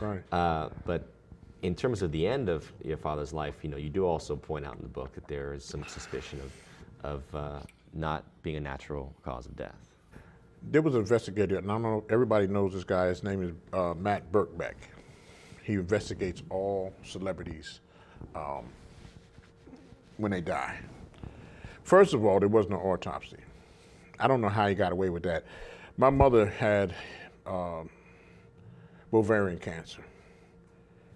Right. But in terms of the end of your father's life, you do also point out in the book that there is some suspicion of not being a natural cause of death. There was an investigator, and I don't know, everybody knows this guy. His name is Matt Birkbeck. He investigates all celebrities when they die. First of all, there was no autopsy. I don't know how he got away with that. My mother had ovarian cancer.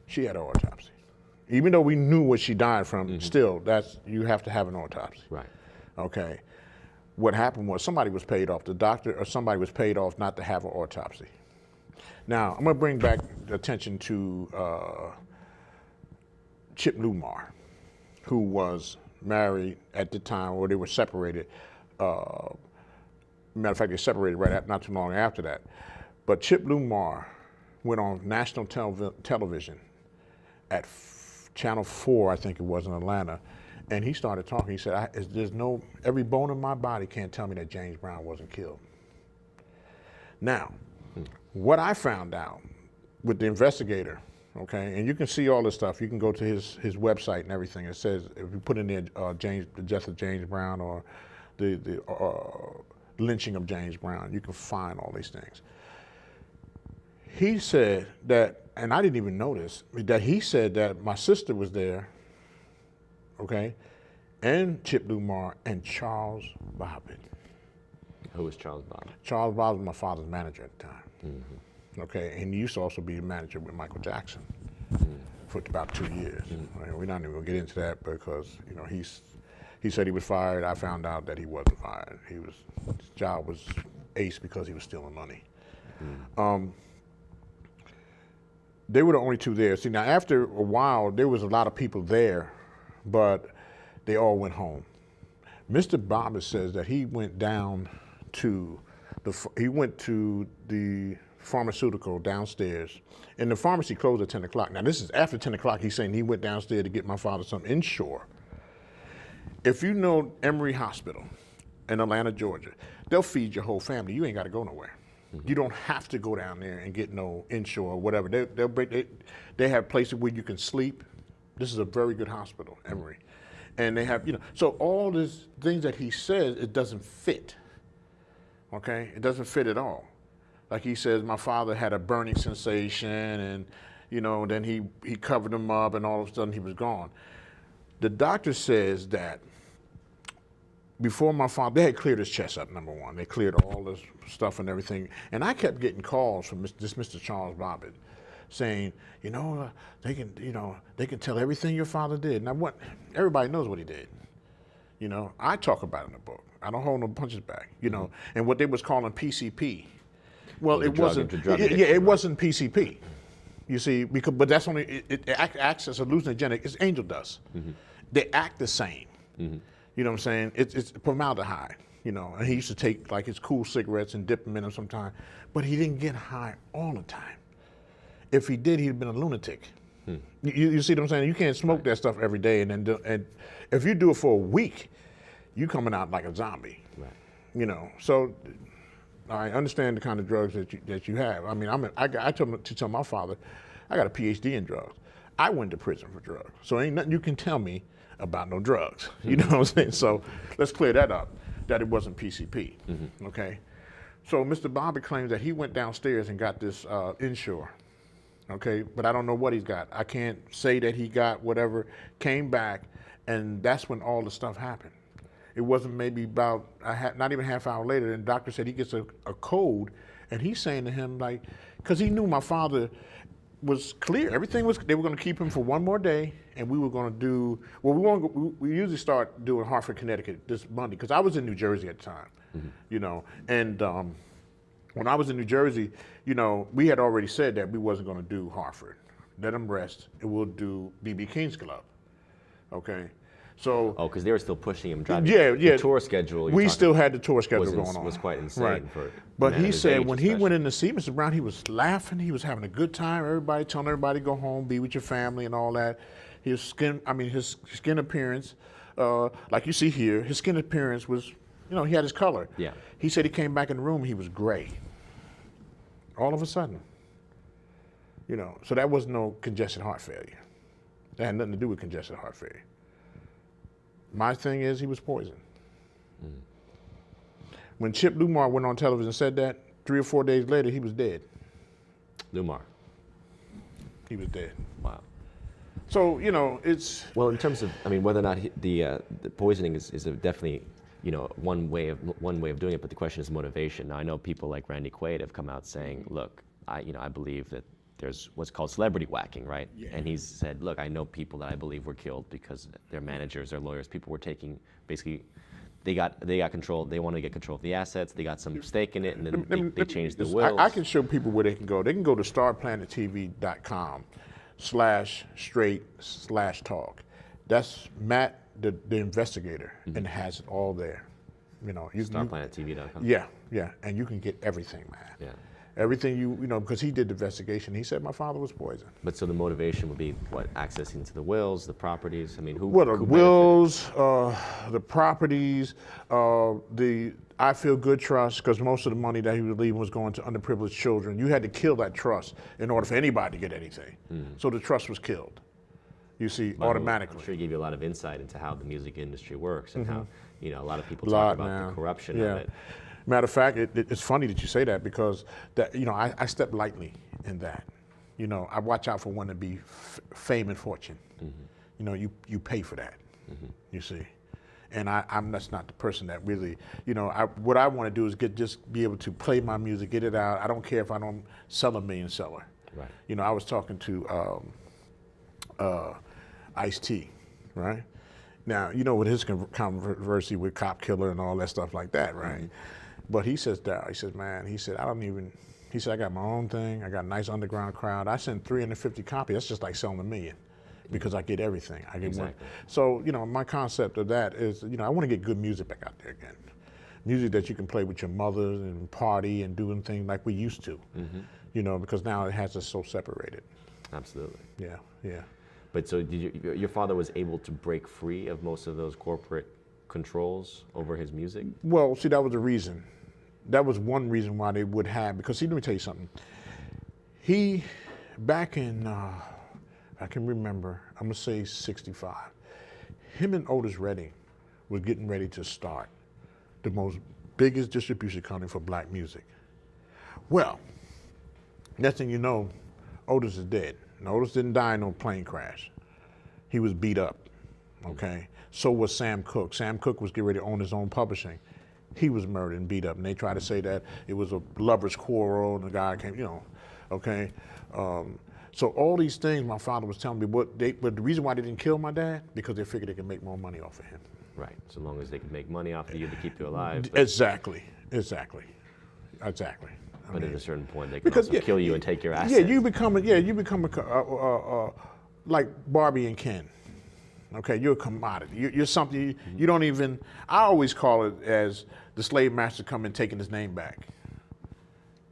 She had an autopsy. Even though we knew what she died from, still, you have to have an autopsy. Right. Okay. What happened was somebody was paid off, the doctor or somebody was paid off not to have an autopsy. Now, I'm going to bring back attention to Chip Lumar, who was married at the time, or they were separated. Matter of fact, they separated not too long after that. But Chip Lumar went on national television at Channel 4, I think it was, in Atlanta, and he started talking. He said, every bone in my body can't tell me that James Brown wasn't killed. Now, what I found out with the investigator, okay, and you can see all this stuff. You can go to his website and everything. It says, if you put in there the death of James Brown or the lynching of James Brown, you can find all these things. He said that, and I didn't even notice, that he said that my sister was there, okay, and Chip Lumar and Charles Bobbitt. Who was Charles Bobbitt? Charles Bobbitt was my father's manager at the time. Okay, and he used to also be a manager with Michael Jackson for about 2 years. Right? We're not even gonna get into that because he said he was fired. I found out that he wasn't fired. His job was ace because he was stealing money. They were the only two there. See, now after a while, there was a lot of people there, but they all went home. Mr. Bobbitt says that he went down to the pharmaceutical downstairs, and the pharmacy closed at 10 o'clock. Now this is after 10 o'clock. He's saying he went downstairs to get my father some Ensure. If you know Emory Hospital in Atlanta, Georgia, they'll feed your whole family. You ain't got to go nowhere. You don't have to go down there and get no Ensure or whatever. They have places where you can sleep. This is a very good hospital, Emory. And they have, so all these things that he says, it doesn't fit. Okay? It doesn't fit at all. Like he says, my father had a burning sensation and, then he covered him up and all of a sudden he was gone. The doctor says that before my father, they had cleared his chest up, number one. They cleared all this stuff and everything. And I kept getting calls from this Mr. Charles Bobbitt saying, they can tell everything your father did. Now everybody knows what he did. I talk about it in the book. I don't hold no punches back, and what they was calling PCP. Well, it wasn't, it wasn't PCP. You see, but that's only, it acts as hallucinogenic, it's angel dust. They act the same. You know what I'm saying? It's formaldehyde, and he used to take like his cool cigarettes and dip them in them sometimes, but he didn't get high all the time. If he did, he'd have been a lunatic. You see what I'm saying? You can't smoke that stuff every day, and if you do it for a week, you coming out like a zombie. Right. So I understand the kind of drugs that you have. I mean, I told to tell my father, I got a PhD in drugs. I went to prison for drugs, so ain't nothing you can tell me about no drugs. You know what I'm saying? So let's clear that up, that it wasn't PCP. Okay. So Mr. Bobbitt claims that he went downstairs and got this Ensure. Okay, but I don't know what he's got. I can't say that he got whatever, came back, and that's when all the stuff happened. It wasn't maybe about, not even a half hour later, and the doctor said he gets a code, and he's saying to him, like, because he knew my father was clear. Everything was, they were going to keep him for one more day, and we were going to do, well, we usually start doing Hartford, Connecticut this Monday, because I was in New Jersey at the time, and when I was in New Jersey, we had already said that we wasn't going to do Hartford. Let them rest, and we'll do B.B. King's Club. Okay, so. Oh, because they were still pushing him, driving. Yeah. The tour schedule. We still had the tour schedule going on. Was quite insane. Right. But he said when he went in to see Mr. Brown, he was laughing. He was having a good time. Everybody telling everybody to go home, be with your family, and all that. His skin appearance, like you see here, his skin appearance was, he had his color. Yeah. He said he came back in the room, he was gray. All of a sudden. You know, so that was no congestive heart failure. That had nothing to do with congestive heart failure. My thing is he was poisoned. When Chip Lumar went on television and said that, 3 or 4 days later, he was dead. Lumar. He was dead. Wow. So, you know, it's... Well, in terms of, I mean, whether or not the poisoning is a definitely, you know, one way of doing it, but the question is motivation. Now, I know people like Randy Quaid have come out saying, look, I believe that there's what's called celebrity whacking, right? Yeah. And he's said, look, I know people that I believe were killed because their managers, their lawyers, people were taking, basically, they got control, they wanted to get control of the assets, they got some stake in it, and then they changed the wills. I can show people where they can go. They can go to starplanettv.com/straight/talk. That's Matt, the investigator, and it has it all there. You know, starplanettv.com. Yeah, and you can get everything, man. Yeah. Everything you know, because he did the investigation. He said my father was poisoned. But so the motivation would be what? Accessing to the wills, the properties. I mean, who? Well, the who wills, the properties, the I Feel Good Trust, because most of the money that he was leaving was going to underprivileged children. You had to kill that trust in order for anybody to get anything. So the trust was killed. You see, automatically. I'm sure he gave you a lot of insight into how the music industry works and how, you know, a lot of people Lot, talk about man. the corruption Yeah. of it. Matter of fact, it's funny that you say that because that, you know, I step lightly in that. You know, I watch out for one to be fame and fortune. You know, you pay for that. You see, and that's not the person that really, you know, what I want to do is just be able to play my music, get it out. I don't care if I don't sell a million seller. Right. You know, I was talking to Ice-T, right? Now, you know, with his controversy with Cop Killer and all that stuff like that, right? But he says, Daryl, he says, man, he said, I got my own thing. I got a nice underground crowd. I send 350 copies. That's just like selling a million because I get everything. I get one. So, you know, my concept of that is, you know, I want to get good music back out there again. Music that you can play with your mother and party and doing things like we used to, you know, because now it has us so separated. Absolutely. Yeah. But so your father was able to break free of most of those corporate controls over his music? Well, see, that was the reason. That was one reason why they would have, because see, let me tell you something. He, back in, I can remember, I'm gonna say 65, him and Otis Redding were getting ready to start the biggest distribution company for black music. Well, next thing you know, Otis is dead. And Otis didn't die in no plane crash. He was beat up, okay? So was Sam Cooke. Sam Cooke was getting ready to own his own publishing. He was murdered and beat up, and they tried to say that it was a lover's quarrel, and the guy came, you know, okay? So all these things my father was telling me, but the reason why they didn't kill my dad, because they figured they could make more money off of him. Right, so long as they could make money off of you to keep you alive. Exactly. But at a certain point, they can also kill you and take your assets. Yeah, you become like Barbie and Ken. Okay, you're a commodity. You're something you don't even. I always call it as the slave master coming taking his name back.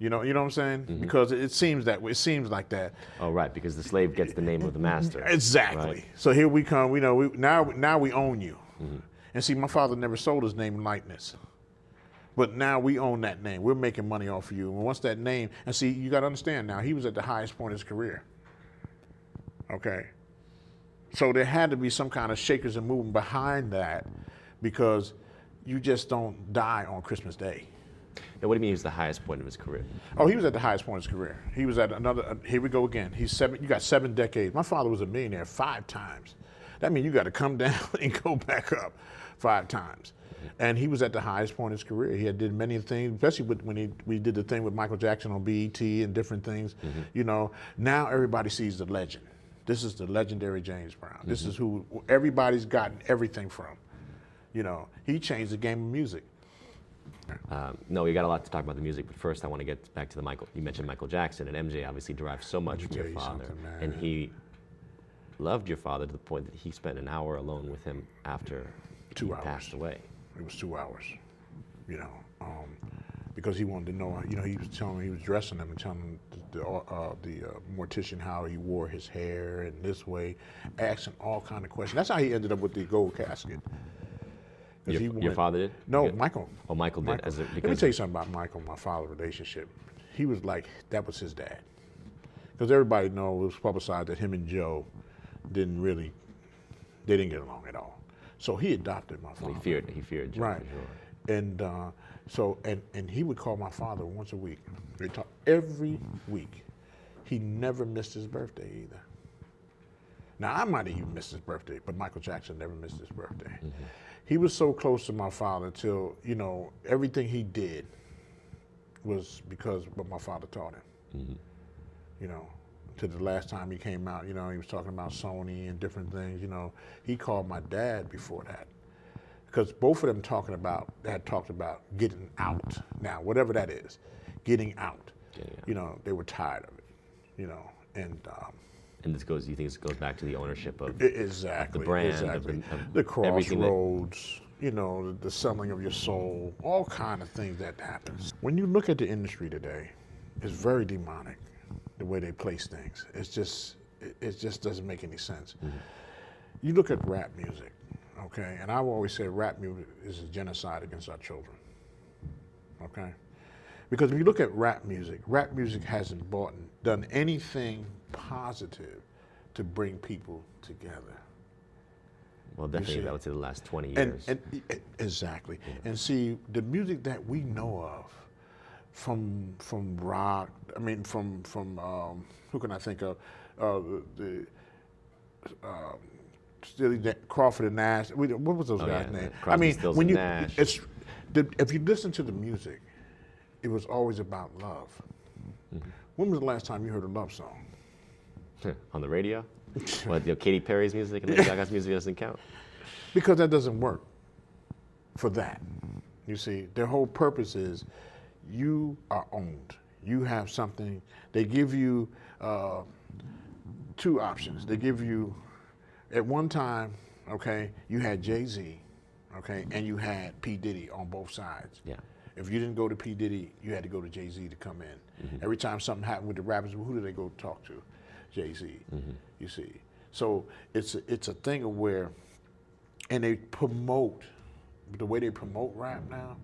You know what I'm saying? Because it seems that way. It seems like that. Oh, right, because the slave gets the name of the master. Exactly. Right. So here we come. We know now we own you. And see, my father never sold his name and likeness. But now we own that name. We're making money off of you. And once that name, and see, you got to understand now, he was at the highest point of his career. Okay. So there had to be some kind of shakers and movement behind that because you just don't die on Christmas Day. Now, what do you mean he was the highest point of his career? Oh, he was at the highest point of his career. He was at here we go again. You got 7 decades. My father was a millionaire 5 times. That means you got to come down and go back up 5 times. And he was at the highest point of his career. He did many things, especially when we did the thing with Michael Jackson on BET and different things. You know, now everybody sees the legend. This is the legendary James Brown. This is who everybody's gotten everything from. You know, he changed the game of music. No, we got a lot to talk about the music, but first I want to get back to the Michael. You mentioned Michael Jackson, and MJ obviously derives so much from your father. And he loved your father to the point that he spent an hour alone with him after he passed away. It was 2 hours, you know, because he wanted to know, you know, he was telling me, he was dressing him and telling the mortician how he wore his hair and this way, asking all kind of questions. That's how he ended up with the gold casket. Your father did? No, Michael. Oh, Michael did. Let me tell you something about Michael and my father's relationship. He was like, that was his dad. because everybody knows it was publicized that him and Joe they didn't get along at all. So he adopted my father. He feared Joe, right. for sure. And and he would call my father once a week. They talk every week. He never missed his birthday either. Now, I might have even missed his birthday, but Michael Jackson never missed his birthday. Mm-hmm. He was so close to my father till, you know, everything he did was because of what my father taught him. Mm-hmm. You know, to the last time he came out, you know, he was talking about Sony and different things, you know. He called my dad before that. Because both of them had talked about getting out. Now, whatever that is, getting out. You know, they were tired of it, you know, and this goes. You think this goes back to the ownership of exactly the brand, exactly. The crossroads, you know, the selling of your soul, all kind of things that happens. When you look at the industry today, it's very demonic, the way they place things. It just doesn't make any sense. Mm-hmm. You look at rap music, okay, and I've always said rap music is a genocide against our children, okay? Because if you look at rap music hasn't done anything positive to bring people together. Well, definitely, that would say the last 20 years. Exactly. Yeah. And see, the music that we know of, from rock, I mean, from who can I think of? Crawford and Nash. What was those guys' name? I mean, when if you listen to the music, it was always about love. Mm-hmm. When was the last time you heard a love song? On the radio? What, you know, Katy Perry's music and Lady Gaga's music doesn't count? Because that doesn't work for that. You see, their whole purpose is you are owned. You have something. They give you two options. They give you, at one time, okay, you had Jay-Z, okay, and you had P. Diddy on both sides. Yeah. If you didn't go to P. Diddy, you had to go to Jay-Z to come in. Mm-hmm. Every time something happened with the rappers, who do they go talk to? Jay-Z, mm-hmm. You see. So it's a thing of where, and they promote, the way they promote rap now,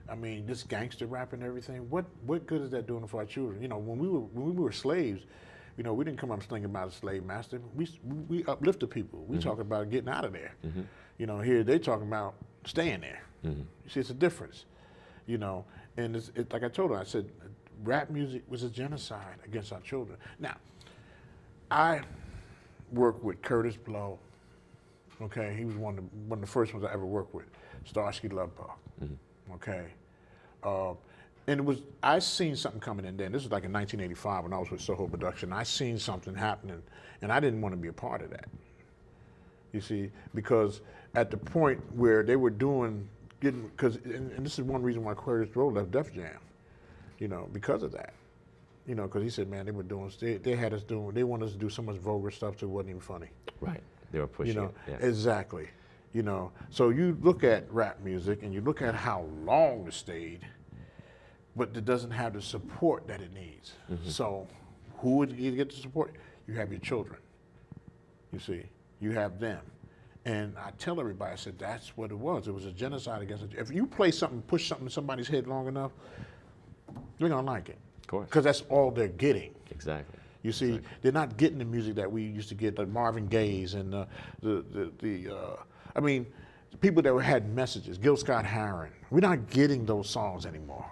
I mean, this gangster rap and everything, what good is that doing for our children? You know, when we were slaves, you know, we didn't come up thinking about a slave master. We uplifted people. We talk about getting out of there. Mm-hmm. You know, here they talking about staying there. Mm-hmm. You see, it's a difference. You know, and it's like I told her, I said, rap music was a genocide against our children. Now, I worked with Curtis Blow. Okay, he was one of the first ones I ever worked with. Starsky Love Bug. Mm-hmm. Okay, and I seen something coming in then. This was like in 1985 when I was with Soho Production. I seen something happening, and I didn't want to be a part of that. You see, because at the point where they were and this is one reason why Curtis Blow left Def Jam, you know, because of that. You know, because he said, man, they wanted us to do so much vulgar stuff that it wasn't even funny. Right, they were pushing it. Yeah. Exactly. You know, so you look at rap music and you look at how long it stayed, but it doesn't have the support that it needs. Mm-hmm. So who would you get the support? You have your children. You see, you have them. And I tell everybody, I said, that's what it was. It was a genocide against it. If you play something, push something in somebody's head long enough, they're going to like it. Of course. Because that's all they're getting. Exactly. You see, they're not getting the music that we used to get, like Marvin Gaye's and I mean, the people that had messages, Gil Scott-Heron. We're not getting those songs anymore,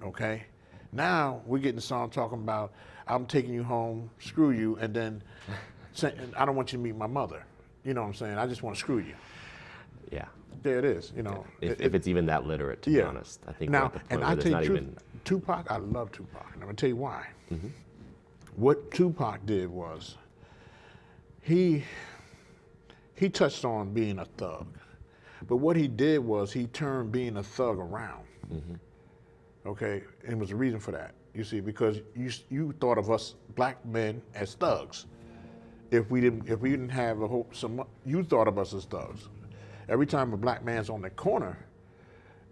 okay? Now we're getting a song talking about, I'm taking you home, screw you, and then saying, I don't want you to meet my mother. You know what I'm saying? I just want to screw you. Yeah. There it is, you know. If it's even that literate, to be honest. I think now, we're at the point and where I there's tell not you even... Tupac, I love Tupac, and I'm going to tell you why. Mm-hmm. What Tupac did was, he touched on being a thug. But what he did was he turned being a thug around. Mm-hmm. Okay, and it was a reason for that. You see, because you thought of us black men as thugs. If we didn't have you thought of us as thugs. Every time a black man's on the corner,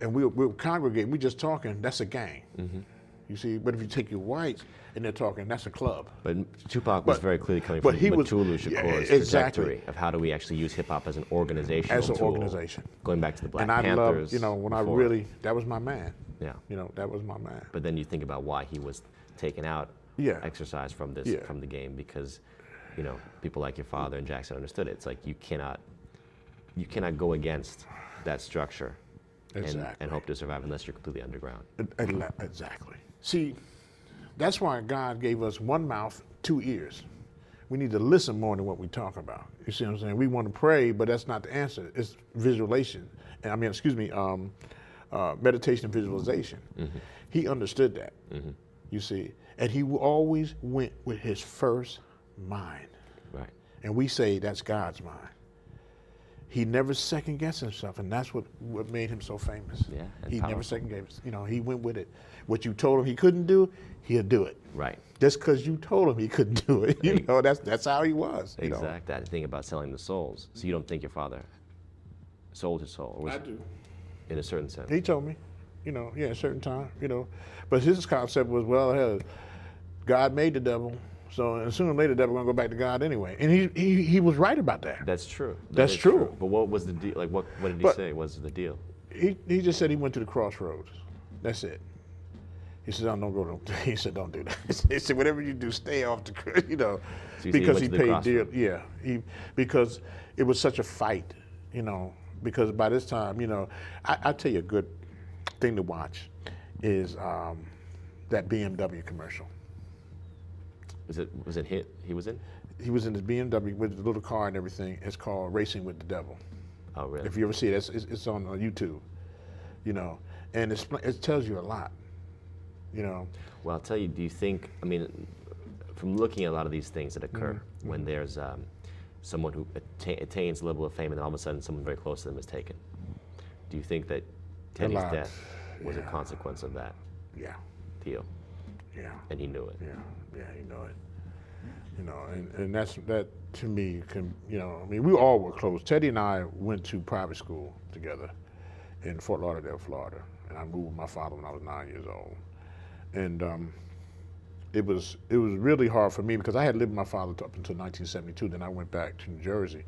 and we'll congregate, we just talking, that's a gang. Mm-hmm. You see, but if you take your whites and they're talking, that's a club. But Tupac was very clearly coming from Mutulu Shakur's trajectory of how do we actually use hip hop as an organizational As an tool, organization. Going back to the Black Panthers. And I love, you know, when that was my man. Yeah. You know, that was my man. But then you think about why he was taken out exercise from this from the game, because you know, people like your father and Jackson understood it. It's like you cannot go against that structure and hope to survive unless you're completely underground. Exactly. See, that's why God gave us one mouth, two ears. We need to listen more than what we talk about. You see what I'm saying? We want to pray, but that's not the answer. It's visualization. And meditation and visualization. Mm-hmm. He understood that. Mm-hmm. You see, and he always went with his first mind. Right. And we say that's God's mind. He never second guessed himself, and that's what made him so famous. Yeah, he never second guessed. You know, he went with it. What you told him he couldn't do, he'll do it. Right. Just because you told him he couldn't do it, you know, that's how he was. Exactly. That thing about selling the souls. So you don't think your father sold his soul? I do. In a certain sense. He told me, you know, a certain time, you know. But his concept was, well, hell, God made the devil. So sooner or later, the devil gonna go back to God anyway, and he was right about that. That's true. That's true. But what was the deal? Like, what did he say was the deal? He just said he went to the crossroads. That's it. He said, "Don't go to." He said, "Don't do that." He said, "Whatever you do, stay off the." You know, so because he paid dear. Yeah, because it was such a fight. You know, because by this time, you know, I tell you a good thing to watch is that BMW commercial. Was it hit? He was in? He was in his BMW with the little car and everything. It's called Racing with the Devil. Oh, really? If you ever see it, it's on YouTube. You know, and it tells you a lot. You know. Well, I'll tell you. Do you think? I mean, from looking at a lot of these things that occur when there's someone who attains a level of fame and then all of a sudden someone very close to them is taken. Do you think that Teddy's death was a consequence of that? Yeah. Deal. Yeah. And he knew it. Yeah, he knew it. You know, and that to me can, you know, I mean, we all were close. Teddy and I went to private school together in Fort Lauderdale, Florida, and I moved with my father when I was 9 years old. And it was really hard for me because I had lived with my father up until 1972. Then I went back to New Jersey,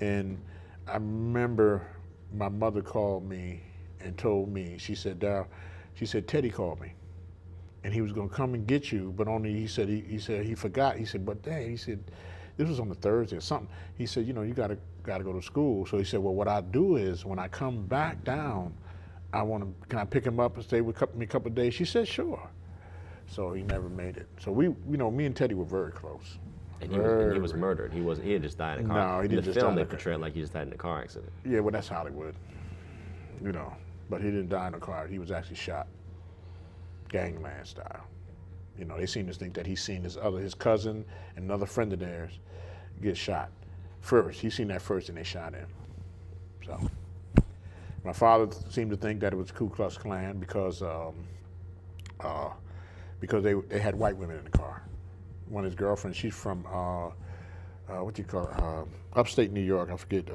and I remember my mother called me and told me, she said, "Daryl," she said, "Teddy called me, and he was going to come and get you, but only," he said he forgot. He said, "But Dad," he said, this was on a Thursday or something. He said, "You know, you gotta go to school." So he said, "Well, what I do is when I come back down, can I pick him up and stay with me a couple of days?" She said, "Sure." So he never made it. So me and Teddy were very close. And he was murdered. He had just died in a car. No, he didn't. In the film, they portray it like he just died in a car accident. Yeah, well, that's Hollywood. You know, but he didn't die in a car. He was actually shot, gangland style. You know, they seem to think that he's seen his cousin and another friend of theirs get shot first. He seen that first, and they shot him. So, my father seemed to think that it was Ku Klux Klan because they had white women in the car. One of his girlfriends, she's from upstate New York. I forget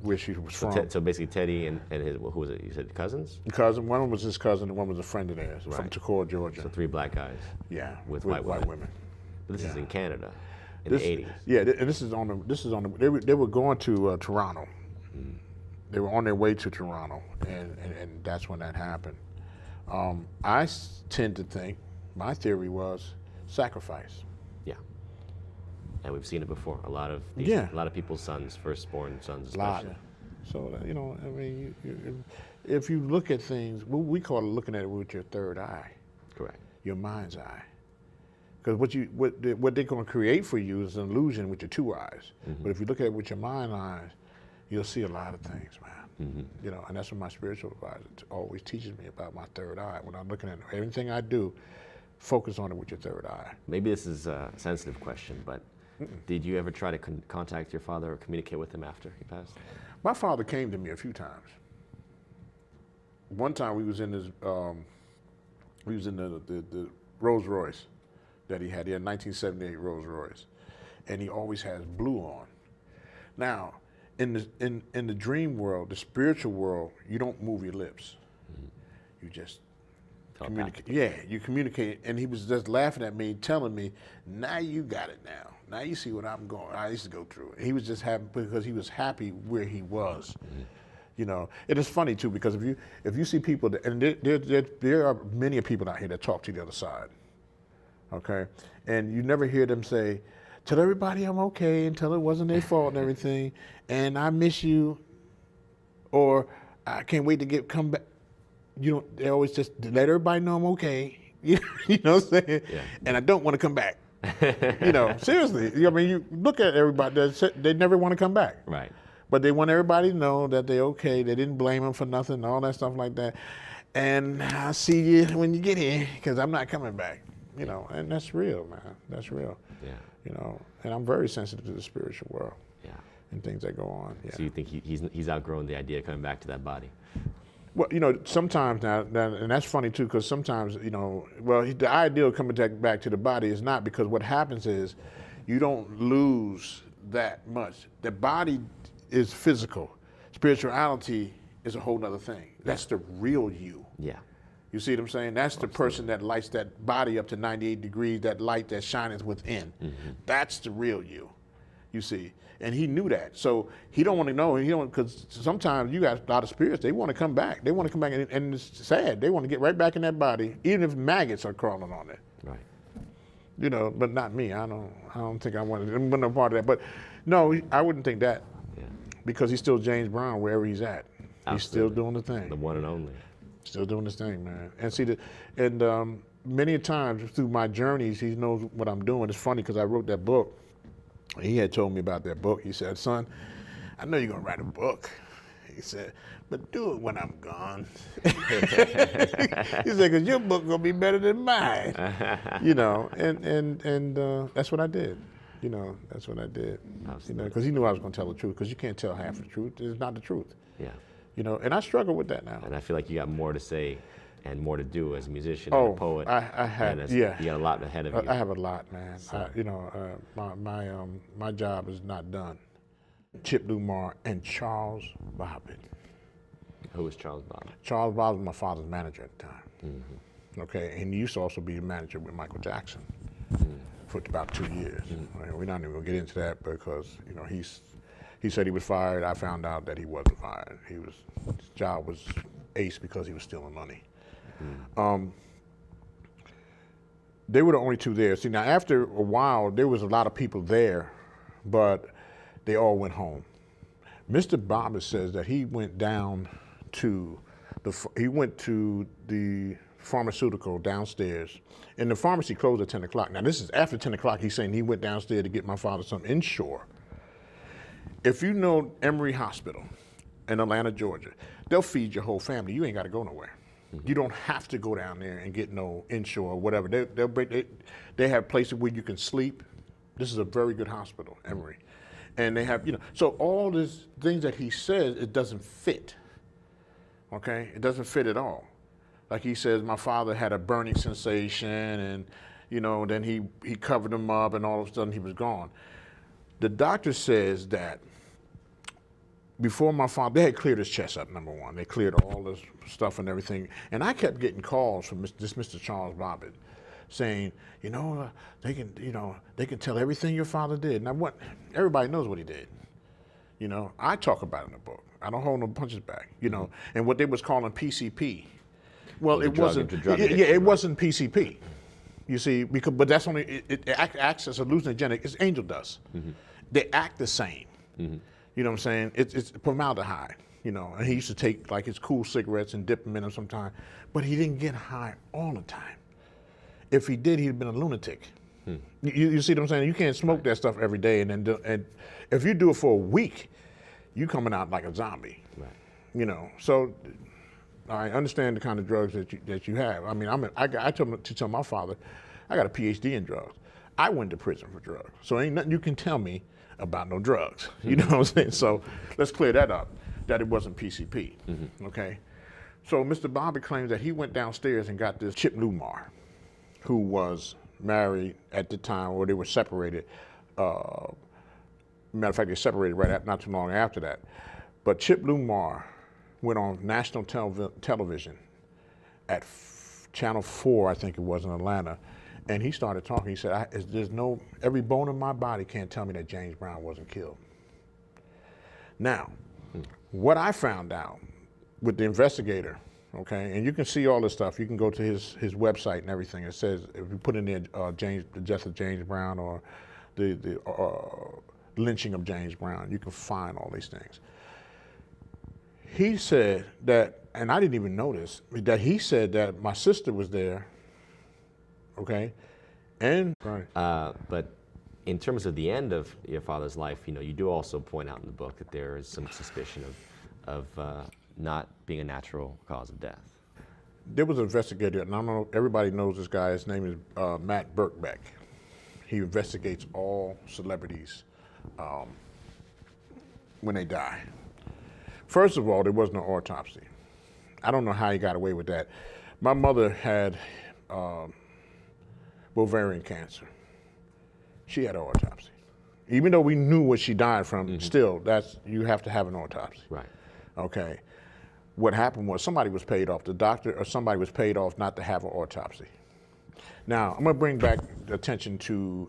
where she was from. So basically, Teddy and his, who was it? You said cousins? Cousin. One was his cousin, and one was a friend of theirs from Toccoa, Georgia. So 3 black guys. Yeah, with white women. But this is in Canada, in the 80s. Yeah, and this is on the. They were going to Toronto. Mm. They were on their way to Toronto, and that's when that happened. I tend to think my theory was sacrifice. Yeah. And we've seen it before. A lot of people's sons, firstborn sons, especially. Lot. So you know, I mean, if you look at things, we call it looking at it with your third eye. Correct. Your mind's eye. Because what they're going to create for you is an illusion with your 2 eyes. Mm-hmm. But if you look at it with your mind eyes, you'll see a lot of things, man. Mm-hmm. You know, and that's what my spiritual advisor always teaches me about my third eye. When I'm looking at everything I do, focus on it with your third eye. Maybe this is a sensitive question, but did you ever try to contact your father or communicate with him after he passed? My father came to me a few times. One time we was in the Rolls Royce that he had. He had a 1978 Rolls Royce, and he always has blue on. Now, in the dream world, the spiritual world, you don't move your lips. Mm-hmm. You just communicate. Yeah, you communicate. And he was just laughing at me, telling me, "Now you got it now. Now you see what I used to go through." And he was just happy because he was happy where he was. Mm-hmm. You know, it is funny too, because if you see people, and there are many people out here that talk to the other side. okay? And you never hear them say, tell everybody I'm okay and tell it wasn't their fault and everything, and I miss you, or I can't wait to come back. They always just let everybody know I'm okay. You know what I'm saying? Yeah. And I don't want to come back. Seriously. I mean, you look at everybody, they never want to come back. Right. But they want everybody to know that they're okay. They didn't blame them for nothing, all that stuff like that. And I'll see you when you get here, because I'm not coming back. And that's real, man. That's real. Yeah. And I'm very sensitive to the spiritual world. Yeah. And things that go on. Yeah. So you think he's outgrown the idea of coming back to that body? Well, sometimes now, and that's funny too, because sometimes, the idea of coming back to the body is not, because what happens is you don't lose that much. The body is physical. Spirituality is a whole nother thing. That's the real you. Yeah. You see what I'm saying? That's the person that lights that body up to 98 degrees, that light that shines within. Mm-hmm. That's the real you, you see. And he knew that. So he don't want to know, because sometimes you got a lot of spirits, they want to come back. They want to come back, and it's sad. They want to get right back in that body, even if maggots are crawling on it. Right. But not me. I don't think I want no part of that. But no, I wouldn't think that. Yeah. Because he's still James Brown wherever he's at. Absolutely. He's still doing the thing. The one and only. Still doing his thing, man. And many times through my journeys, he knows what I'm doing. It's funny, because I wrote that book. He had told me about that book. He said, son, I know you're going to write a book. He said, but do it when I'm gone. He said, because your book going to be better than mine. And that's what I did. That's what I did. Because he knew I was going to tell the truth, because you can't tell half the truth. It's not the truth. Yeah. And I struggle with that now. And I feel like you got more to say and more to do as a musician and a poet. I have, yeah. You got a lot ahead of you. I have a lot, man. So. My job is not done. Chip Lumar and Charles Bobbitt. Who was Charles Bobbitt? Charles Bobbitt was my father's manager at the time. Mm-hmm. Okay, and he used to also be a manager with Michael Jackson for about 2 years. Mm-hmm. We're not even gonna get into that, because he said he was fired. I found out that he wasn't fired. His job was ace because he was stealing money. They were the only two there. See, now after a while, there was a lot of people there, but they all went home. Mr. Bobbitt says that he went down to the pharmaceutical downstairs, and the pharmacy closed at 10 o'clock. Now this is after 10 o'clock. He's saying he went downstairs to get my father some Ensure. If you know Emory Hospital in Atlanta, Georgia, they'll feed your whole family. You ain't got to go nowhere. Mm-hmm. You don't have to go down there and get no Ensure or whatever. They have places where you can sleep. This is a very good hospital, Emory. And they have, so all these things that he says, it doesn't fit. Okay? It doesn't fit at all. Like he says, my father had a burning sensation, and, then he covered him up, and all of a sudden he was gone. The doctor says that before my father, they had cleared his chest up, number one. They cleared all this stuff and everything. And I kept getting calls from this Mr. Charles Bobbitt saying, they can tell everything your father did. Now everybody knows what he did. I talk about it in the book. I don't hold no punches back, and what they was calling PCP. Well, it wasn't, it wasn't PCP. You see, but that's only, it acts as hallucinogenic. It's angel dust. Mm-hmm. They act the same. Mm-hmm. You know what I'm saying? It's formaldehyde, and he used to take like his cool cigarettes and dip them in them sometimes, but he didn't get high all the time. If he did, he'd have been a lunatic. You see what I'm saying? You can't smoke that stuff every day, and if you do it for a week, you coming out like a zombie. Right. So I understand the kind of drugs that you have. I mean, I tell my father, I got a PhD in drugs. I went to prison for drugs, so ain't nothing you can tell me about no drugs. You know what I'm saying? So let's clear that up, that it wasn't PCP, okay? So Mr. Bobbitt claims that he went downstairs and got this Chip Lumar, who was married at the time, or they were separated. Matter of fact, they separated not too long after that. But Chip Lumar went on national television at Channel 4, I think it was, in Atlanta, and he started talking. He said, every bone in my body can't tell me that James Brown wasn't killed. Now, what I found out with the investigator okay? And you can see all this stuff. You can go to his website and everything. It says, if you put in there the death of James Brown or the lynching of James Brown, you can find all these things. He said that, and I didn't even notice, that he said that my sister was there, okay? And, right. But in terms of the end of your father's life, you know, you do also point out in the book that there is some suspicion of not being a natural cause of death. There was an investigator, and I don't know, everybody knows this guy. His name is Matt Birkbeck. He investigates all celebrities when they die. First of all, there was no autopsy. I don't know how he got away with that. My mother had ovarian cancer. She had an autopsy. Even though we knew what she died from, still, you have to have an autopsy. Right. Okay. What happened was somebody was paid off, the doctor or somebody was paid off not to have an autopsy. Now, I'm going to bring back attention to